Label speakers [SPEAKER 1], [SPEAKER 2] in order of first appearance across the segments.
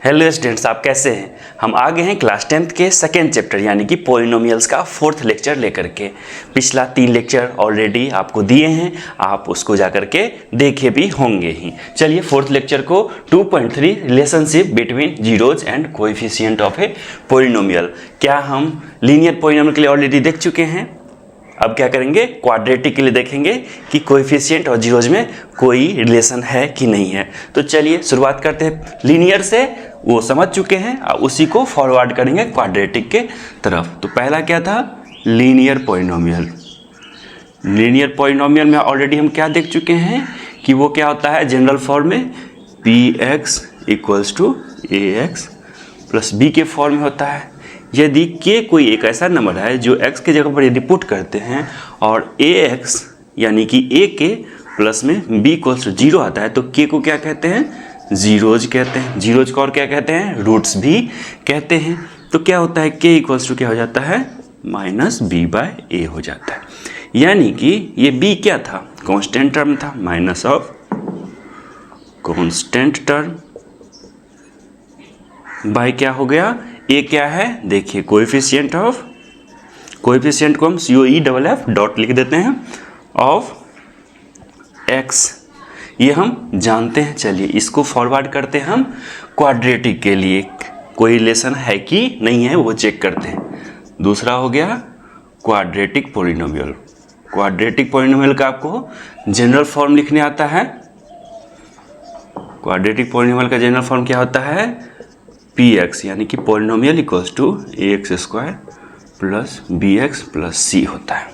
[SPEAKER 1] Hello students, आप कैसे हैं। हम आ गए हैं क्लास 10th के सेकेंड चैप्टर यानी कि पॉलिनोमियल्स का फोर्थ लेक्चर लेकर के। पिछला 3 लेक्चर ऑलरेडी आपको दिए हैं, आप उसको जा कर के देखे भी होंगे ही। चलिए फोर्थ लेक्चर को 2.3 relationship between zeros and coefficient of a polynomial, क्या हम लीनियर पॉलिनोमियल के लिए ऑलरेडी देख चुके हैं। अब क्या करेंगे, क्वाड्रेटिक के लिए देखेंगे कि कोएफिशिएंट और जीरोज में कोई रिलेशन है कि नहीं है। तो चलिए शुरुआत करते हैं लीनियर से, वो समझ चुके हैं, और उसी को फॉरवर्ड करेंगे क्वाड्रेटिक के तरफ। तो पहला क्या था, लीनियर पॉलिनोमियल। लीनियर पॉलिनोमियल में ऑलरेडी हम क्या देख चुके हैं कि वो क्या होता है, जनरल फॉर्म में px equals to ax plus b के फॉर्म में होता है। यदि k कोई एक ऐसा नंबर है जो x के जगह पर यदि पुट करते हैं और ax यानी कि a के प्लस में b इक्वल्स टू 0 आता है, तो k को क्या कहते हैं, जीरोज कहते हैं। जीरोज को और क्या कहते हैं, रूट्स भी कहते हैं। तो क्या होता है, k इक्वल्स टू क्या हो जाता है, माइनस बी बाय ए हो जाता है। यानी कि ये b क्या था, कांस्टेंट टर्म था, minus of constant term by क्या हो गया, ए क्या है, देखिए कोएफिशिएंट ऑफ, कोएफिशिएंट को हम COEFF डॉट लिख देते हैं ऑफ x, ये हम जानते हैं। चलिए इसको फॉरवर्ड करते हैं हम क्वाड्रेटिक के लिए, कोई रिलेशन है कि नहीं है वो चेक करते हैं। दूसरा हो गया क्वाड्रेटिक पॉलिनोमियल। क्वाड्रेटिक पॉलिनोमियल का आपको जनरल फॉर्म लिखने आता है। क्वाड्रेटिक पॉलिनोमियल का जनरल फॉर्म क्या होता है, px यानी कि polynomial equals to ax square plus bx plus c होता है।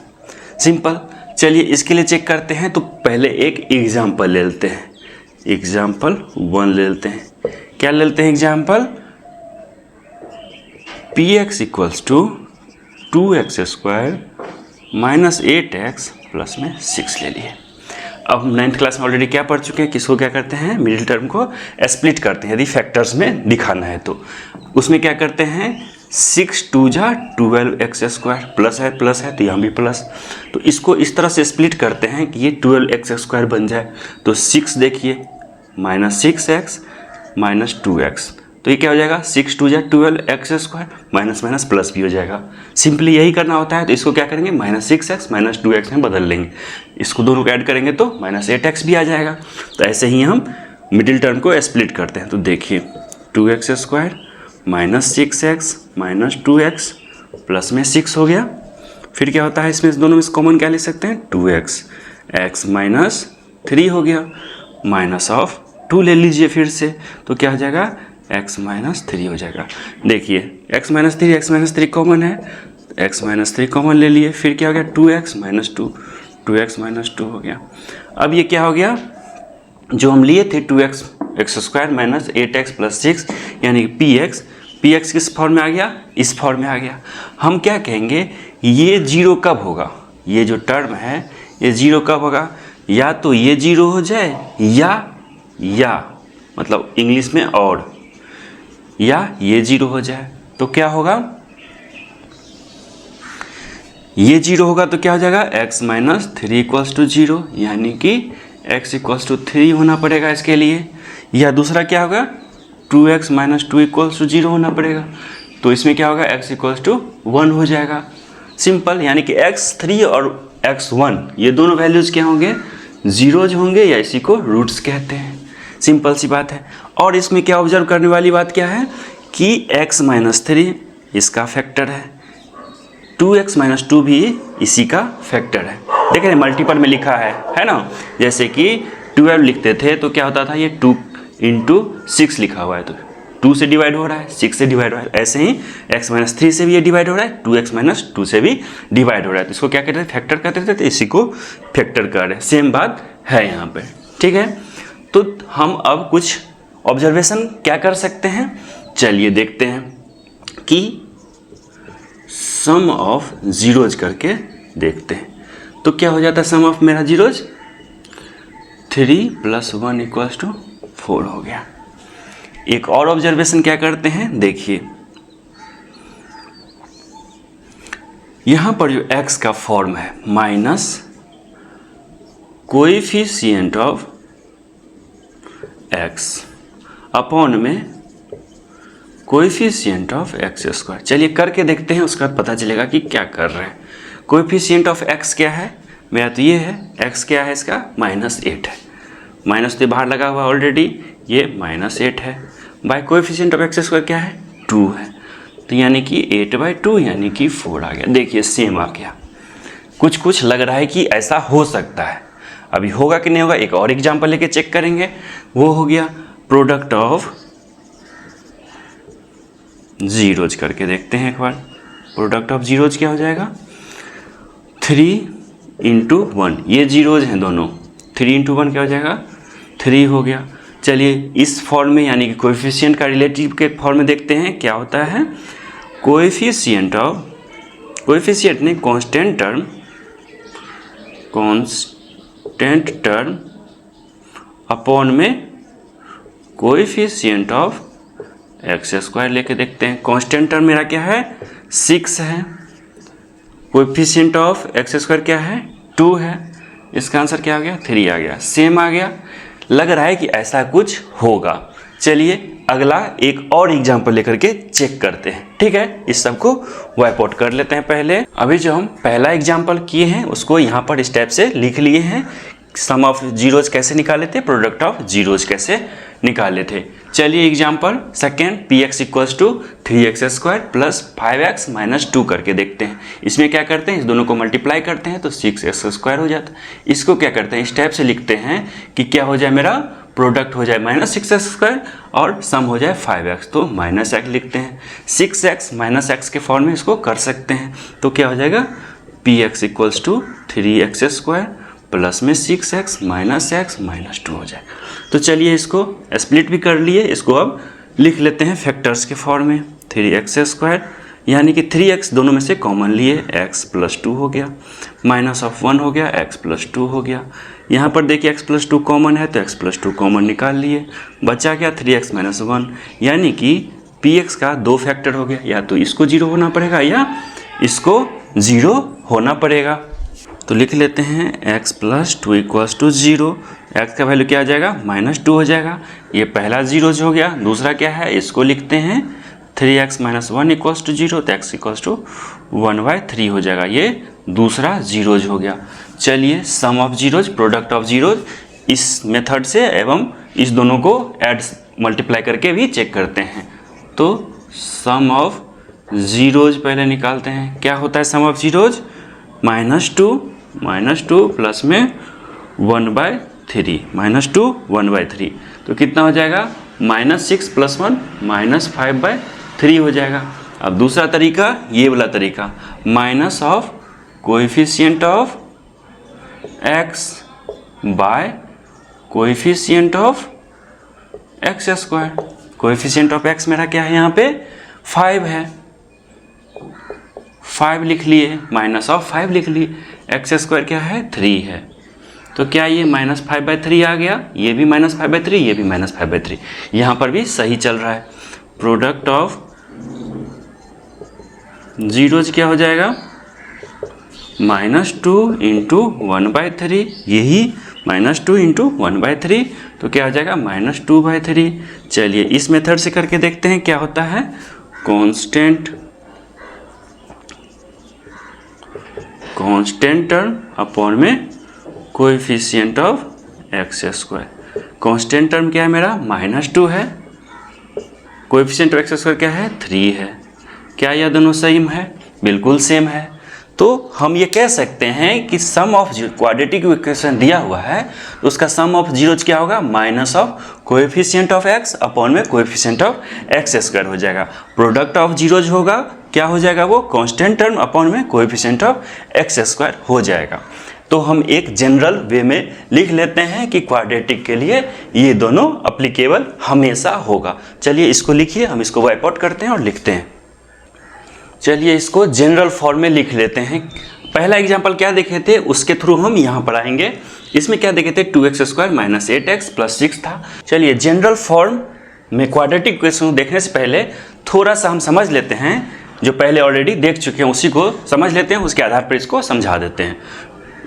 [SPEAKER 1] सिंपल। चलिए इसके लिए चेक करते हैं। तो पहले एक एग्जाम्पल ले लेते हैं, एग्जाम्पल 1 ले लेते हैं। क्या ले लेते हैं example, px equals to 2x square minus 8x plus में 6 ले लिए। अब हम 9th क्लास में ऑलरेडी क्या पढ़ चुके हैं, किसको क्या करते हैं, मिडिल टर्म को स्प्लिट करते हैं। यदि फैक्टर्स में दिखाना है तो उसमें क्या करते हैं, 6 2 जा 12x स्क्वायर, प्लस है तो यहाँ भी प्लस। तो इसको इस तरह से स्प्लिट करते हैं कि ये 12x स्क्वायर बन जाए। तो 6 देखिए माइनस 6x माइनस 2x, तो ये क्या हो जाएगा, 6 2 जा 12x square, minus minus plus भी हो जाएगा। सिंपली यही करना होता है। तो इसको क्या करेंगे, माइनस 6x माइनस 2x में बदल लेंगे। इसको दोनों को ऐड करेंगे तो माइनस 8x भी आ जाएगा। तो ऐसे ही हम मिडिल टर्म को स्प्लिट करते हैं। तो देखिए 2x square minus 6x minus 2x plus में 6 हो गया। फिर क्या होता है, इसमें दोनों में कॉमन क्या ले सकते हैं, 2x, x माइनस 3 हो गया, माइनस ऑफ 2 ले लीजिए फिर से, तो क्या हो जाएगा, x माइनस 3 हो जाएगा। देखिए x माइनस 3 कॉमन है, x माइनस 3 कॉमन ले लिए। फिर क्या हो गया, 2x माइनस 2, 2x माइनस 2 हो गया। अब ये क्या हो गया, जो हम लिए थे 2x x square minus 8x plus 6 यानी px किस फॉर्म में आ गया, इस फॉर्म में आ गया। हम क्या कहेंगे, ये जीरो कब होगा, ये जो टर्म है ये जीरो कब होगा, या तो ये जीरो हो जाए या मतलब इंग्लिश में और, या ये जीरो हो जाए। तो क्या होगा, ये जीरो होगा तो क्या हो जाएगा, x माइनस 3 इक्वल्स टू 0, यानी कि x इक्वल्स टू 3 होना पड़ेगा इसके लिए। या दूसरा क्या होगा, 2x माइनस 2 इक्वल्स टू 0 होना पड़ेगा। तो इसमें क्या होगा, x इक्वल्स टू 1 हो जाएगा। सिंपल। यानी कि x3 और x1 ये दोनों वैल्यूज़ क्या होंगे, जीरोज होंगे, या इसी को रूट्स कहते हैं। सिंपल सी बात है। और इसमें क्या ऑब्जर्व करने वाली बात क्या है कि x माइनस 3 इसका फैक्टर है, 2x माइनस 2 भी इसी का फैक्टर है। देख रहे हैं मल्टीपल में लिखा है ना। जैसे कि 12 लिखते थे तो क्या होता था, ये 2 इंटू 6 लिखा हुआ है, तो 2 से डिवाइड हो रहा है, 6 से डिवाइड हो रहा है। ऐसे ही x माइनस 3 से भी ये डिवाइड हो रहा है, 2x माइनस 2 से भी डिवाइड हो रहा है। तो इसको क्या कहते थे, फैक्टर कहते थे, तो इसी को फैक्टर कर रहे हैं। सेम बात है यहाँ पे, ठीक है। तो हम अब कुछ ऑब्जर्वेशन क्या कर सकते हैं, चलिए देखते हैं कि सम ऑफ जीरोज करके देखते हैं। तो क्या हो जाता है सम ऑफ मेरा जीरोज, 3 प्लस 1 इक्वल्स टू 4 हो गया। एक और ऑब्जर्वेशन क्या करते हैं, देखिए यहां पर जो x का फॉर्म है minus coefficient of x upon में कोएफिशिएंट ऑफ एक्स स्क्वायर। चलिए करके देखते हैं, उसका पता चलेगा कि क्या कर रहे हैं। कोएफिशिएंट ऑफ एक्स क्या है मेरा, तो ये है। एक्स क्या है इसका, -8 है। माइनस तो बाहर लगा हुआ ऑलरेडी, ये -8 है। By coefficient of x square क्या है, 2 है। तो यानी कि 8/2 यानी कि 4 आ गया। देखिए सेम आ गया। कुछ कुछ लग रहा है कि ऐसा हो सकता है, अभी होगा कि नहीं होगा एक और एग्जांपल लेके चेक करेंगे। वो हो गया प्रोडक्ट ऑफ जीरोज, करके देखते हैं एक बार। प्रोडक्ट ऑफ जीरोज क्या हो जाएगा, 3 × 1, ये जीरोज हैं दोनों। 3 × 1 क्या हो जाएगा, 3 हो गया। चलिए इस फॉर्म में यानी कि कोएफिशिएंट का रिलेटिव के फॉर्म में देखते हैं क्या होता है। कोएफिशिएंट ने कांस्टेंट टर्म अपॉन में कोएफिशिएंट ऑफ एक्स स्क्वायर लेके देखते हैं। कांस्टेंट टर्म मेरा क्या है, 6 है। कोएफिशिएंट ऑफ एक्स स्क्वायर क्या है, 2 है। इसका आंसर क्या आ गया, 3 आ गया। सेम आ गया। लग रहा है कि ऐसा कुछ होगा। चलिए अगला एक और एग्जांपल लेकर के चेक करते हैं, ठीक है। इस सब को वाइप आउट कर लेते हैं पहले। अभी जो हम पहला एग्जांपल किए हैं उसको यहाँ पर स्टेप से लिख लिए हैं। सम ऑफ जीरोज कैसे निकाले थे, प्रोडक्ट ऑफ जीरोज कैसे निकाले थे। चलिए example second, px = 3x² + 5x - 2 करके देखते हैं। इसमें क्या करते हैं, इस दोनों को मल्टीप्लाई करते हैं तो 6x² हो जाता है। इसको क्या करते हैं, स्टेप से लिखते हैं कि क्या हो जाए, मेरा प्रोडक्ट हो जाए -6x² और सम हो जाए 5x, तो -x लिखते हैं। 6x - x के फॉर्म में इसको कर सकते हैं, तो क्या हो जाएगा, px = 3x² प्लस में 6x - x - 2 हो जाए। तो चलिए इसको स्प्लिट भी कर लिए, इसको अब लिख लेते हैं फैक्टर्स के फॉर्म में। 3x² यानी कि 3x दोनों में से कॉमन लिए, x + 2 हो गया, -1 हो गया, x + 2 हो गया। यहाँ पर देखिए x + 2 कॉमन है तो x + 2 कॉमन निकाल लिए, बचा क्या 3x - 1, यानी कि px का 2 फैक्टर हो गया। या तो इसको 0 होना पड़ेगा या इसको 0 होना पड़ेगा। तो लिख लेते हैं x + 2 = 0। x का वैल्यू क्या आ जाएगा, -2 हो जाएगा। ये पहला जीरोज हो गया। दूसरा क्या है, इसको लिखते हैं 3x - 1 = 0, तो x = 1/3 हो जाएगा। ये दूसरा जीरोज हो गया। चलिए sum of zeros, product of zeros, इस मेथड से एवं इस दोनों को ऐड मल्टीप्लाई करके भी चेक करते हैं। तो सम ऑफ जीरोज पहले निकालते हैं। क्या होता है सम ऑफ जीरोज, -2 प्लस में 1/3, -2 1/3, तो कितना हो जाएगा, -6 + 1 -5/3 हो जाएगा। अब दूसरा तरीका, ये वाला तरीका, minus of coefficient of x by coefficient of x²। Coefficient of x मेरा क्या है, यहाँ पे 5 है, 5 लिख लिए, -5 लिख लिए। x² क्या है, 3 है। तो क्या ये -5/3 आ गया, ये भी -5/3, ये भी -5/3। यहाँ पर भी सही चल रहा है। प्रोडक्ट ऑफ जीरोज क्या हो जाएगा, -2 × 1/3, यही -2 × 1/3, तो क्या हो जाएगा, -2/3। चलिए इस मेथड से करके देखते हैं क्या होता है। कांस्टेंट टर्म अपॉन में coefficient of x²। Constant term क्या है मेरा, -2 है। कोएफिशिएंट ऑफ x² क्या है, 3 है। क्या यह दोनों सेम है, बिल्कुल सेम है। तो हम ये कह सकते हैं कि सम ऑफ क्वाड्रेटिक इक्वेशन दिया हुआ है तो उसका सम ऑफ जीरोज क्या होगा, minus of coefficient of x upon में कोएफिशिएंट ऑफ x² हो जाएगा। प्रोडक्ट ऑफ जीरोज होगा, क्या हो जाएगा, वो कांस्टेंट टर्म अपॉन में कोएफिशिएंट ऑफ x² हो जाएगा। तो हम एक जनरल वे में लिख लेते हैं कि क्वाड्रेटिक के लिए ये दोनों अप्लीकेबल हमेशा होगा। चलिए इसको लिखिए, हम इसको वाइप आउट करते हैं और लिखते हैं। चलिए इसको जनरल फॉर्म में लिख लेते हैं। पहला एग्जांपल क्या देखे थे उसके थ्रू हम यहाँ पर आएंगे। इसमें क्या देखे थे, 2x² - 8x + 6 था। चलिए जनरल फॉर्म में क्वाड्रेटिक इक्वेशन को देखने से पहले थोड़ा सा हम समझ लेते हैं, जो पहले ऑलरेडी देख चुके हैं उसी को समझ लेते हैं, उसके आधार पर इसको समझा देते हैं।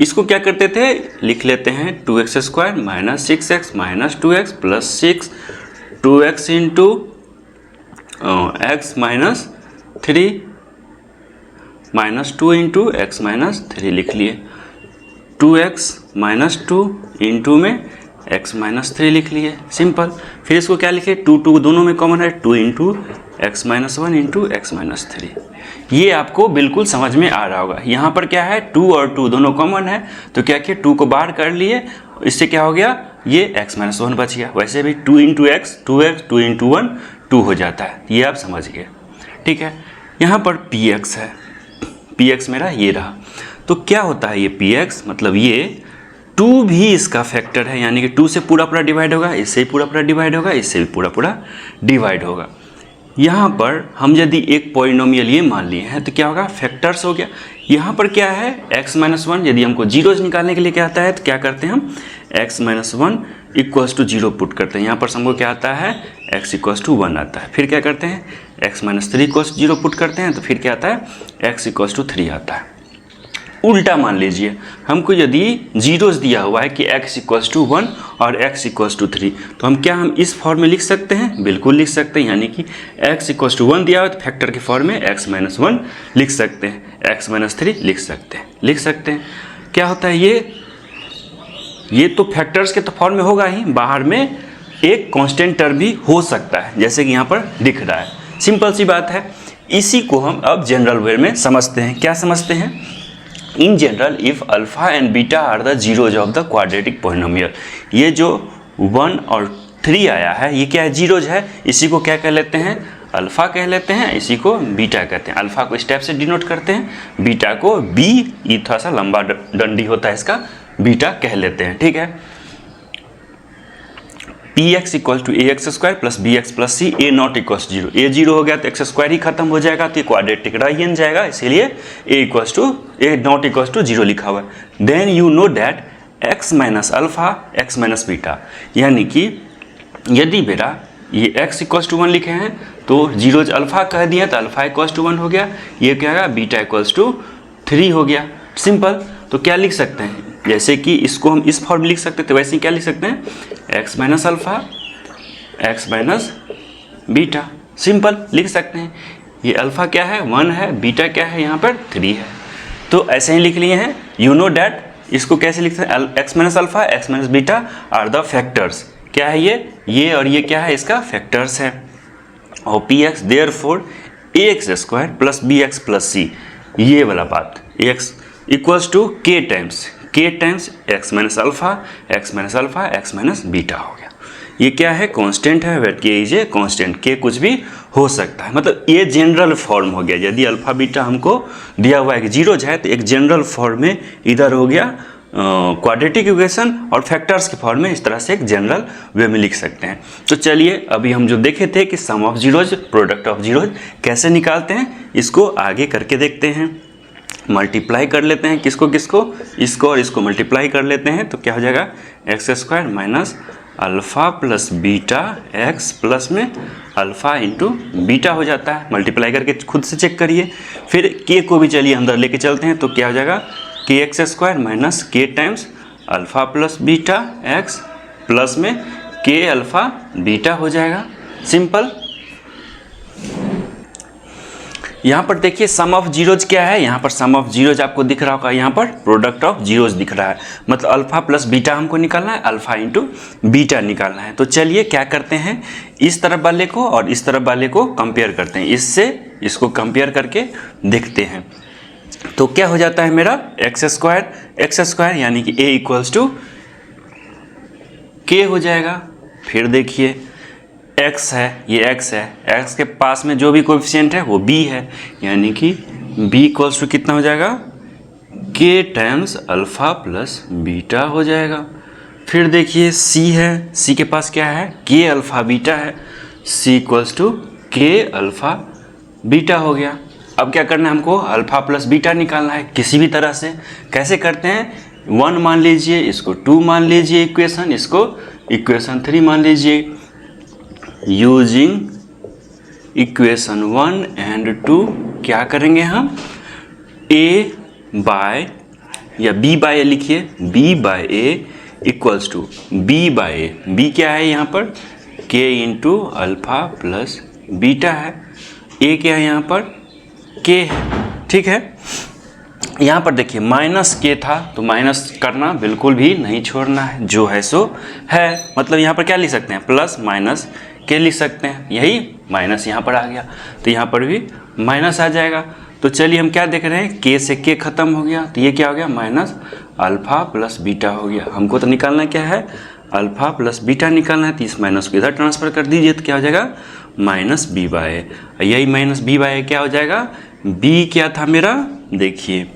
[SPEAKER 1] इसको क्या करते थे, लिख लेते हैं 2x² - 6x - 2x + 6, 2x × x minus 3 minus 2 into x minus 3 लिख लिए, 2x माइनस 2 इंटू में x माइनस 3 लिख लिए, सिंपल। फिर इसको क्या लिखे, 2 दोनों में कॉमन है, 2 into x minus 1 into x minus 3। ये आपको बिल्कुल समझ में आ रहा होगा। यहाँ पर क्या है, 2 और 2 दोनों कॉमन है, तो क्या किया, 2 को बाहर कर लिए, इससे क्या हो गया, ये x माइनस 1 बच गया। वैसे भी 2 इंटू एक्स 2x, 2 इंटू 1 2 हो जाता है, ये आप समझ गए, ठीक है। यहाँ पर px है, px मेरा ये रहा। तो क्या होता है ये px, मतलब ये 2 भी इसका फैक्टर है, यानी कि 2 से पूरा डिवाइड होगा, इससे भी पूरा डिवाइड होगा, इससे भी पूरा डिवाइड होगा। यहाँ पर हम यदि एक पॉलिनोमियल ये मान लिए हैं तो क्या होगा, फैक्टर्स हो गया। यहाँ पर क्या है, x माइनस 1, यदि हमको जीरोज निकालने के लिए क्या आता है तो क्या करते हैं हम, x minus 1 equals to 0 put करते हैं। यहाँ पर हमको क्या आता है, x इक्वल्स टू 1 आता है। फिर क्या करते हैं, x माइनस 3 इक्वल्स 0 पुट करते हैं, तो फिर क्या आता है, x इक्वल्स टू 3 आता है। उल्टा मान लीजिए, हमको यदि जीरोज दिया हुआ है कि x इक्वल्स टू 1 और x इक्वल्स टू 3, तो हम इस फॉर्म में लिख सकते हैं, बिल्कुल लिख सकते हैं। यानी कि x इक्वल्स टू 1 दिया हुआ है तो फैक्टर के फॉर्म में x माइनस 1 लिख सकते हैं, x माइनस 3 लिख सकते हैं। क्या होता है ये तो फैक्टर्स के तो फॉर्म में होगा ही, बाहर में एक कांस्टेंट टर्म भी हो सकता है, जैसे कि यहाँ पर दिख रहा है। सिंपल सी बात है। इसी को हम अब जनरल वे में समझते हैं। क्या समझते हैं, in general if alpha and beta are the zeros of the quadratic polynomial, ये जो 1 और 3 आया है ये क्या है, जीरोज है। इसी को क्या कह लेते हैं, अल्फा कह लेते हैं, इसी को बीटा कहते हैं। अल्फा को स्टेप से डिनोट करते हैं, बीटा को बी, ये थोड़ा सा लंबा डंडी होता है इसका, बीटा कह लेते हैं, ठीक है। P x equal to a x square plus b x plus c, a not equals 0, a 0 हो गया तो एक्स स्क्वायर ही खत्म हो जाएगा, तो ये क्वाड्रेटिक रह ही जाएगा, इसीलिए ए नॉट इक्वल्स टू 0 लिखा हुआ है। Then you know that x minus alpha x minus beta, यानी कि यदि मेरा ये एक्स इक्वल्स टू 1 लिखे हैं तो जीरोज अल्फा कह दिया तो अल्फा इक्वल्स टू 1 हो गया, ये क्या है, बीटा इक्वल्स टू 3 हो गया, सिंपल। तो क्या लिख सकते हैं, जैसे कि इसको हम इस फॉर्म में लिख सकते थे, वैसे ही क्या लिख सकते हैं, x minus alpha x minus beta, simple लिख सकते हैं। ये अल्फा क्या है, 1 है, बीटा क्या है, यहाँ पर 3 है, तो ऐसे ही लिख लिए हैं। यू नो डैट, इसको कैसे लिखते हैं, x minus alpha x minus beta are the factors. क्या है ये और ये क्या है, इसका फैक्टर्स है। और P x therefore a x square plus b x plus c, ये वाला बात, x equals to k times x minus alpha x minus beta हो गया। ये क्या है, कांस्टेंट है, वेट कीजिए कांस्टेंट, के कुछ भी हो सकता है, मतलब ये जनरल फॉर्म हो गया। यदि अल्फा बीटा हमको दिया हुआ है कि जीरोज है तो एक जनरल फॉर्म में इधर हो गया क्वाड्रेटिक इक्वेशन, और फैक्टर्स के फॉर्म में इस तरह से एक जनरल वे में लिख सकते हैं। तो चलिए अभी हम जो देखे थे कि sum of zeros, product of zeros कैसे निकालते हैं, इसको आगे करके देखते हैं। मल्टीप्लाई कर लेते हैं किसको इसको और इसको मल्टीप्लाई कर लेते हैं, तो क्या हो जाएगा, x square minus alpha plus beta x plus में अल्फ़ा इंटू बीटा हो जाता है। मल्टीप्लाई करके खुद से चेक करिए। फिर के को भी चलिए अंदर लेके चलते हैं, तो क्या हो जाएगा, के एक्स स्क्वायर माइनस के times alpha plus beta x plus में के अल्फ़ा बीटा हो जाएगा, सिंपल। यहाँ पर देखिए सम ऑफ जीरोज क्या है, यहाँ पर सम ऑफ जीरोज आपको दिख रहा होगा, यहाँ पर प्रोडक्ट ऑफ जीरोज दिख रहा है, मतलब अल्फा प्लस बीटा हमको निकालना है, अल्फा इंटू बीटा निकालना है। तो चलिए क्या करते हैं, इस तरफ वाले को और इस तरफ वाले को कंपेयर करते हैं, इससे इसको कंपेयर करके देखते हैं। तो क्या हो जाता है मेरा, एक्स स्क्वायर यानी कि ए इक्वल्स टू के हो जाएगा। फिर देखिए x है, ये x है, x के पास में जो भी कोएफिशिएंट है वो b है, यानी कि b इक्वल्स टू कितना हो जाएगा, k times alpha plus beta हो जाएगा। फिर देखिए c है, c के पास क्या है, k अल्फ़ा बीटा है, c equals to k alpha beta हो गया। अब क्या करना है, हमको अल्फ़ा प्लस बीटा निकालना है किसी भी तरह से। कैसे करते हैं, 1 मान लीजिए, इसको 2 मान लीजिए इक्वेशन, इसको इक्वेशन 3 मान लीजिए। यूजिंग इक्वेशन 1 एंड 2 क्या करेंगे हम, a बाय या b बाय ए लिखिए, b by a equals to b by a, b क्या है यहाँ पर, k into alpha plus beta है, ए क्या है यहाँ पर, के है, ठीक है। यहाँ पर देखिए माइनस के था तो माइनस करना बिल्कुल भी नहीं छोड़ना है, जो है सो है। मतलब यहाँ पर क्या लिख सकते हैं, प्लस माइनस के लिख सकते हैं, यही माइनस यहाँ पर आ गया तो यहाँ पर भी माइनस आ जाएगा। तो चलिए हम क्या देख रहे हैं, के से के ख़त्म हो गया तो ये क्या हो गया, माइनस अल्फ़ा प्लस बीटा हो गया। हमको तो निकालना क्या है, अल्फ़ा प्लस बीटा निकालना है, तो इस माइनस को इधर ट्रांसफ़र कर दीजिए तो क्या हो जाएगा, माइनस बी बाय ए। यही माइनस बी बाय ए क्या हो जाएगा, बी क्या था मेरा, देखिए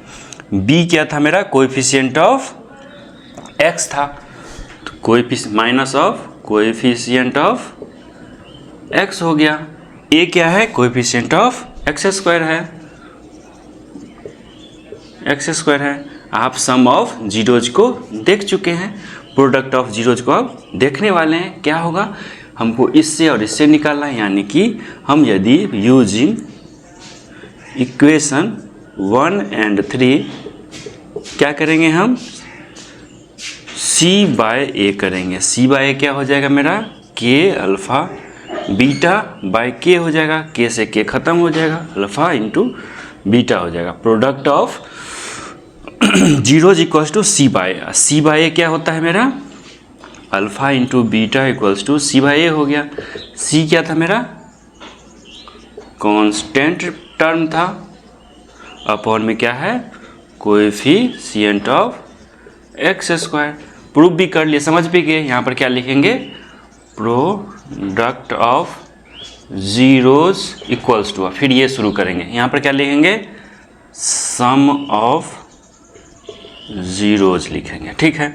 [SPEAKER 1] बी क्या था मेरा, कोएफिशिएंट ऑफ एक्स था, तो minus of coefficient of x हो गया। ए क्या है, कोएफिशिएंट ऑफ एक्स स्क्वायर है, एक्स स्क्वायर है। आप सम ऑफ जीरोज को देख चुके हैं, प्रोडक्ट ऑफ जीरोज को अब देखने वाले हैं। क्या होगा, हमको इससे और इससे निकालना है, यानी कि हम यदि यूजिंग इक्वेशन 1 and 3 क्या करेंगे, हम सी बाय ए करेंगे। सी बाय ए क्या हो जाएगा मेरा, के अल्फ़ा बीटा बाय के हो जाएगा, के से के ख़त्म हो जाएगा, अल्फ़ा इंटू बीटा हो जाएगा। Product of zeros equals to C bye A. C bye ए क्या होता है मेरा, alpha into beta equals to C bye ए हो गया। सी क्या था मेरा, कांस्टेंट टर्म था, अपॉन में क्या है, coefficient of x square. Proof भी कर लिए, समझ भी गए। यहाँ पर क्या लिखेंगे, product of zeros equals to, फिर ये शुरू करेंगे, यहाँ पर क्या लिखेंगे, सम ऑफ जीरोज लिखेंगे, ठीक है।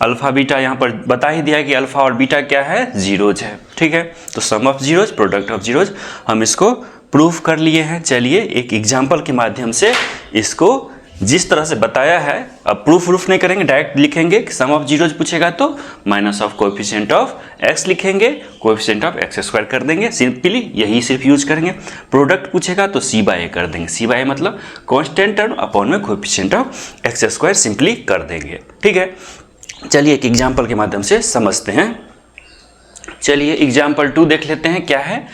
[SPEAKER 1] अल्फ़ा बीटा यहाँ पर बता ही दिया है कि अल्फ़ा और बीटा क्या है, जीरोज है, ठीक है। तो sum of zeros, product of zeros, हम इसको प्रूफ कर लिए हैं। चलिए एक एग्जाम्पल के माध्यम से इसको जिस तरह से बताया है, अब प्रूफ नहीं करेंगे, डायरेक्ट लिखेंगे कि सम ऑफ जीरोज पूछेगा तो minus of coefficient of x लिखेंगे, कोएफिशिएंट ऑफ एक्स स्क्वायर कर देंगे, सिंपली यही सिर्फ यूज करेंगे। प्रोडक्ट पूछेगा तो सी बाय ए कर देंगे, सी बाय ए मतलब कांस्टेंट टर्म अपॉन में coefficient of x square simply कर देंगे, ठीक है। चलिए एक एग्जाम्पल के माध्यम से समझते हैं। चलिए एग्जाम्पल 2 देख लेते हैं, क्या है,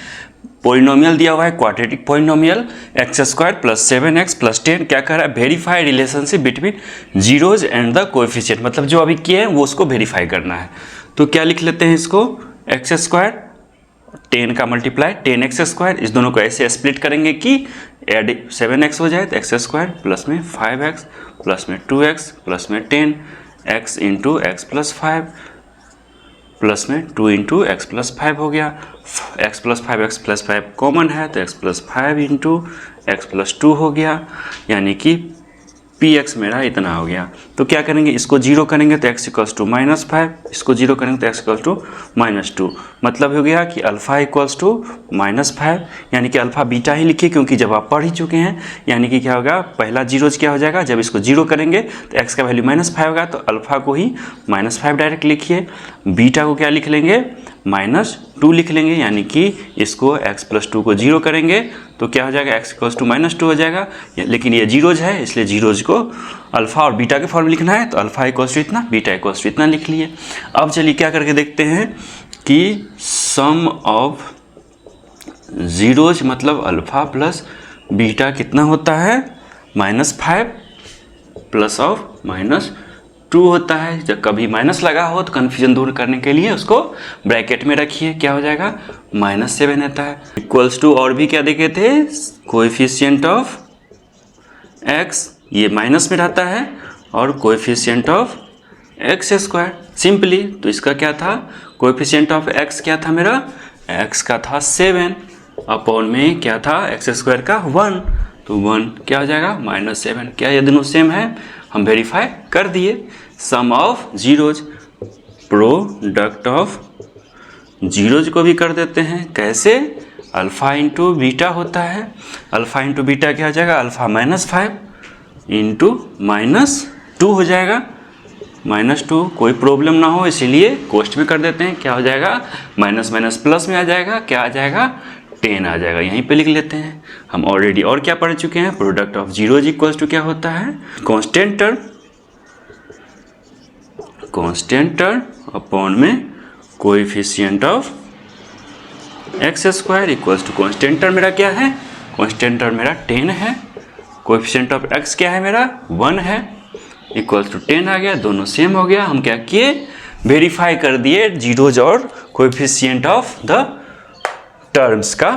[SPEAKER 1] पोलिनोमियल दिया हुआ है, quadratic polynomial x square plus 7x plus 10, क्या कह रहा है, verify relationship between zeros and the coefficient, मतलब जो अभी किए हैं वो उसको वेरीफाई करना है। तो क्या लिख लेते हैं इसको, एक्स स्क्वायर 10 का मल्टीप्लाई 10x स्क्वायर, इस दोनों को ऐसे स्प्लिट करेंगे कि एड 7x हो जाए, तो एक्स स्क्वायर प्लस में 5x प्लस में 2x प्लस में 10x into x plus 5 plus में 2 इंटू एक्स प्लस 5 हो गया। x प्लस 5 कॉमन है तो x plus 5 into x plus 2 हो गया, यानी कि px मेरा इतना हो गया। तो क्या करेंगे, इसको जीरो करेंगे तो x इक्वल्स टू -5, इसको जीरो करेंगे तो x इक्वल्स टू -2, मतलब हो गया कि अल्फ़ा इक्वल्स टू -5, यानी कि अल्फ़ा बीटा ही लिखिए क्योंकि जब आप पढ़ ही चुके हैं, यानी कि क्या होगा, पहला जीरोज क्या हो जाएगा, जब इसको जीरो करेंगे तो x का वैल्यू -5 होगा, तो अल्फ़ा को ही -5 डायरेक्ट लिखिए, बीटा को क्या लिख लेंगे, -2 लिख लेंगे, यानी कि इसको x प्लस 2 को जीरो करेंगे तो क्या हो जाएगा, x इक्वल्स टू -2 हो जाएगा, लेकिन ये जीरोज है इसलिए जीरोज को अल्फ़ा और बीटा के फॉर्म में लिखना है, तो अल्फ़ा इक्वल्स टू इतना, बीटा इक्वल्स टू इतना लिख लिए। अब चलिए क्या करके देखते हैं कि सम ऑफ जीरोज मतलब अल्फ़ा प्लस बीटा कितना होता है, -5 प्लस ऑफ -2 होता है। जब कभी माइनस लगा हो तो कन्फ्यूजन दूर करने के लिए उसको ब्रैकेट में रखिए, क्या हो जाएगा, -7 आता है, इक्वल्स टू, और भी क्या देखे थे, कोएफिशिएंट ऑफ एक्स, ये माइनस में रहता है, और coefficient of x square simply. तो इसका क्या था, कोएफिशिएंट ऑफ एक्स क्या था मेरा, एक्स का था 7 अपॉन में क्या था, एक्स स्क्वायर का 1, तो 1 क्या हो जाएगा, -7। क्या ये दोनों सेम है, हम वेरीफाई कर दिए। Sum of zeros, product of zeros को भी कर देते हैं, कैसे, अल्फ़ा इंटू बीटा होता है, अल्फ़ा इंटू बीटा क्या हो जाएगा, अल्फ़ा -5 इंटू -2 हो जाएगा, -2, कोई प्रॉब्लम ना हो इसीलिए कोष्ट में कर देते हैं, क्या हो जाएगा, माइनस माइनस प्लस में आ जाएगा, क्या आ जाएगा, 10 आ जाएगा, यहीं पे लिख लेते हैं। हम ऑलरेडी और क्या पढ़ चुके हैं, product of zeros equals to क्या होता है, कांस्टेंट टर्म अपॉन में coefficient of x square equals to constant term मेरा क्या है, कॉन्स्टेंट टर्म मेरा 10 है, कोएफिशिएंट ऑफ एक्स क्या है मेरा 1 है, इक्वल्स टू 10 आ गया, दोनों सेम हो गया। हम क्या किए, वेरीफाई कर दिए जीरोज और कोएफिशिएंट ऑफ द टर्म्स का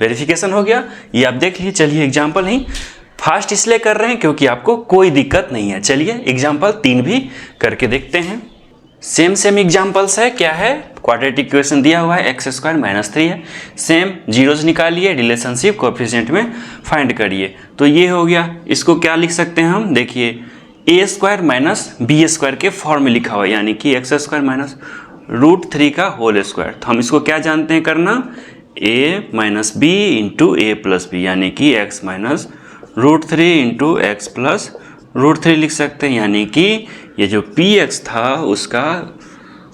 [SPEAKER 1] वेरिफिकेशन हो गया। ये आप देख लीजिए। चलिए एग्जाम्पल नहीं फास्ट इसलिए कर रहे हैं क्योंकि आपको कोई दिक्कत नहीं है। चलिए एग्जाम्पल 3 भी करके देखते हैं। सेम एग्जाम्पल्स है, क्या है, क्वाड्रेटिक इक्वेशन दिया हुआ है एक्स स्क्वायर माइनस 3 है, सेम जीरोज निकालिए, रिलेशनशिप कोएफिशिएंट में फाइंड करिए। तो ये हो गया। इसको क्या लिख सकते हैं हम, देखिए ए स्क्वायर माइनस बी स्क्वायर के फॉर्म में लिखा हुआ है, यानी कि एक्स स्क्वायर माइनस √3 का होल स्क्वायर। तो हम इसको क्या जानते हैं करना, ए माइनस बी इंटू ए प्लस बी, यानी कि x minus √3 into x plus √3 लिख सकते हैं, यानी कि ये जो पी एक्स था उसका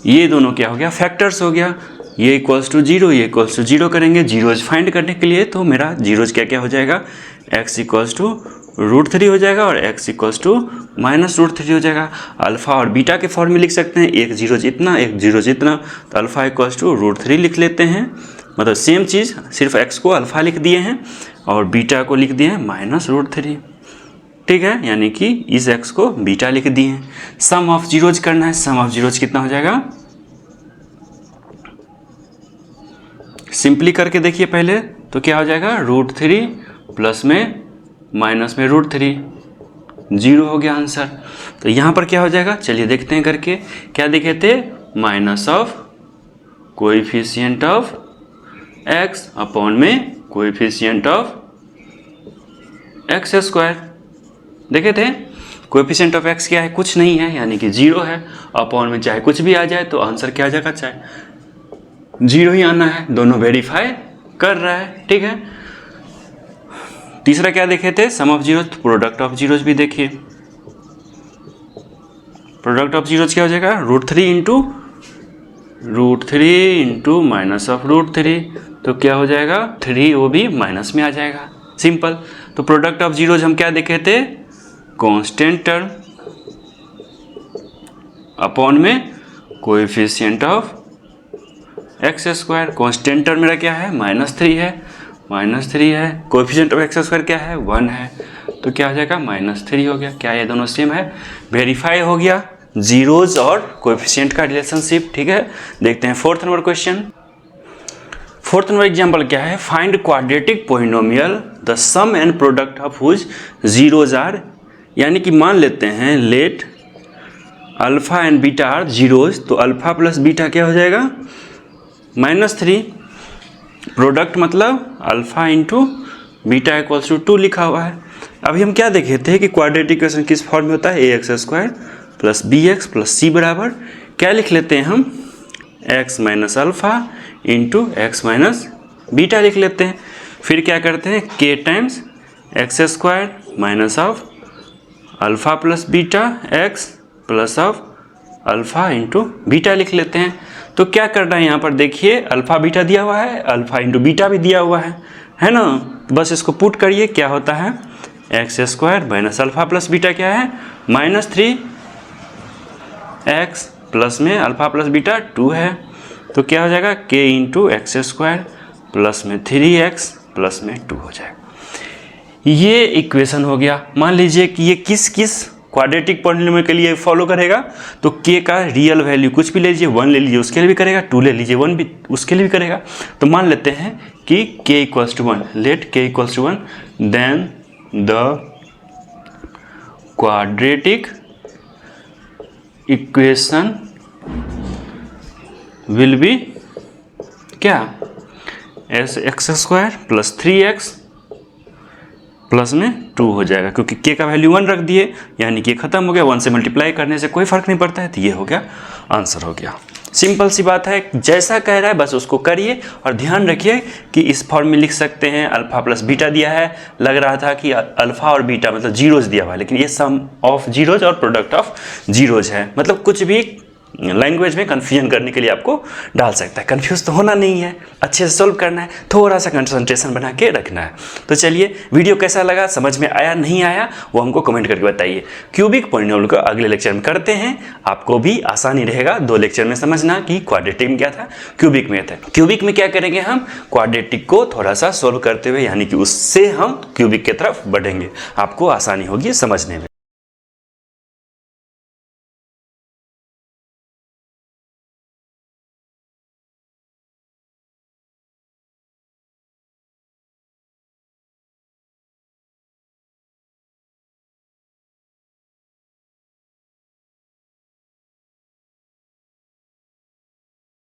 [SPEAKER 1] ये दोनों क्या हो गया, फैक्टर्स हो गया। ये इक्वल्स टू 0, ये इक्वल्स टू 0 करेंगे जीरोज फाइंड करने के लिए। तो मेरा जीरोज क्या क्या हो जाएगा, x इक्वल्स टू √3 हो जाएगा और x इक्वल्स टू माइनस √3 हो जाएगा। अल्फ़ा और बीटा के फॉर्म में लिख सकते हैं, एक जीरो जितना एक जीरो जितना, तो अल्फ़ा इक्वल्स टू √3 लिख लेते हैं। मतलब सेम चीज़, सिर्फ x को अल्फ़ा लिख दिए हैं और बीटा को लिख दिए हैं माइनस √3। ठीक है, यानी कि इस x को बीटा लिख दिए हैं। सम ऑफ जीरोज करना है, सम ऑफ जीरोज कितना हो जाएगा, सिंपली करके देखिए पहले। तो क्या हो जाएगा, √3 प्लस में माइनस में √3, 0 हो गया आंसर। तो यहाँ पर क्या हो जाएगा, चलिए देखते हैं करके। क्या देखे थे, minus of coefficient of x upon में कोएफिशिएंट ऑफ एक्स स्क्वायर देखे थे। कोएफिशिएंट ऑफ एक्स क्या है, कुछ नहीं है, यानी कि 0 है। अपॉन में चाहे कुछ भी आ जाए तो आंसर क्या आ जाएगा, चाहे 0 ही आना है। दोनों वेरीफाई कर रहा है। ठीक है, तीसरा क्या देखे थे, sum of zeros, product of zeros भी देखिए। प्रोडक्ट ऑफ जीरोज क्या हो जाएगा, √3 इंटू माइनस ऑफ √3, तो क्या हो जाएगा 3, वो भी माइनस में आ जाएगा, सिंपल। तो प्रोडक्ट ऑफ जीरोज हम क्या देखे थे, कांस्टेंट टर्म अपॉन में coefficient of x square. Constant term मेरा क्या है, -3 है, -3 है। कोएफिशिएंट ऑफ एक्स स्क्वायर क्या है, 1 है, तो क्या हो जाएगा -3 हो गया। क्या ये दोनों सेम है, वेरीफाई हो गया जीरोज और कोएफिशिएंट का रिलेशनशिप। ठीक है, देखते हैं 4th number question. 4th number example क्या है, find quadratic polynomial the sum and product of whose zeros are, यानी कि मान लेते हैं let alpha and beta are zeros, तो अल्फा प्लस बीटा क्या हो जाएगा, -3। प्रोडक्ट मतलब alpha into beta equals to 2 लिखा हुआ है। अभी हम क्या देखे थे कि क्वाड्रेटिक इक्वेशन किस फॉर्म में होता है, ax² plus bx plus c बराबर क्या लिख लेते हैं हम, x minus alpha into x minus beta लिख लेते हैं। फिर क्या करते हैं, k times x² minus of alpha plus beta x plus of alpha into beta लिख लेते हैं। तो क्या करना है यहाँ पर, देखिए अल्फ़ा बीटा दिया हुआ है, अल्फ़ा इंटू बीटा भी दिया हुआ है ना। तो बस इसको पुट करिए, क्या होता है, x² minus alpha plus beta क्या है, -3, x प्लस में अल्फ़ा प्लस बीटा 2 है, तो क्या हो जाएगा k इंटू x² प्लस में 3x प्लस में 2 हो जाएगा। ये इक्वेशन हो गया। मान लीजिए कि ये किस किस क्वाड्रेटिक पॉलिनोमियल के लिए फॉलो करेगा, तो k का रियल वैल्यू कुछ भी ले लीजिए, 1 ले लीजिए उसके लिए भी करेगा, 2 ले लीजिए 1 भी उसके लिए भी करेगा। तो मान लेते हैं कि k equals to 1, let k equals to 1, then the quadratic equation will be क्या, x² प्लस 3x प्लस में 2 हो जाएगा, क्योंकि k का वैल्यू 1 रख दिए, यानी कि खत्म हो गया। 1 से मल्टीप्लाई करने से कोई फर्क नहीं पड़ता है, तो ये हो गया, आंसर हो गया। सिंपल सी बात है, जैसा कह रहा है बस उसको करिए और ध्यान रखिए कि इस फॉर्म में लिख सकते हैं। अल्फ़ा प्लस बीटा दिया है, लग रहा था कि अल्फ़ा और बीटा मतलब जीरोज दिया हुआ है, लेकिन ये सम ऑफ जीरोज और प्रोडक्ट ऑफ जीरोज है, मतलब कुछ भी लैंग्वेज में कन्फ्यूजन करने के लिए आपको डाल सकता है। कन्फ्यूज तो होना नहीं है, अच्छे से सोल्व करना है, थोड़ा सा कंसंट्रेशन बना के रखना है। तो चलिए, वीडियो कैसा लगा, समझ में आया नहीं आया, वो हमको कमेंट करके बताइए। क्यूबिक पॉलिनोमियल को अगले लेक्चर में करते हैं, आपको भी आसानी रहेगा 2 लेक्चर में समझना कि क्वाड्रेटिक में क्या था, क्यूबिक में था। क्यूबिक में क्या करेंगे, हम क्वाड्रेटिक को थोड़ा सा सोल्व करते हुए, यानी कि उससे हम क्यूबिक की तरफ बढ़ेंगे, आपको आसानी होगी समझने में।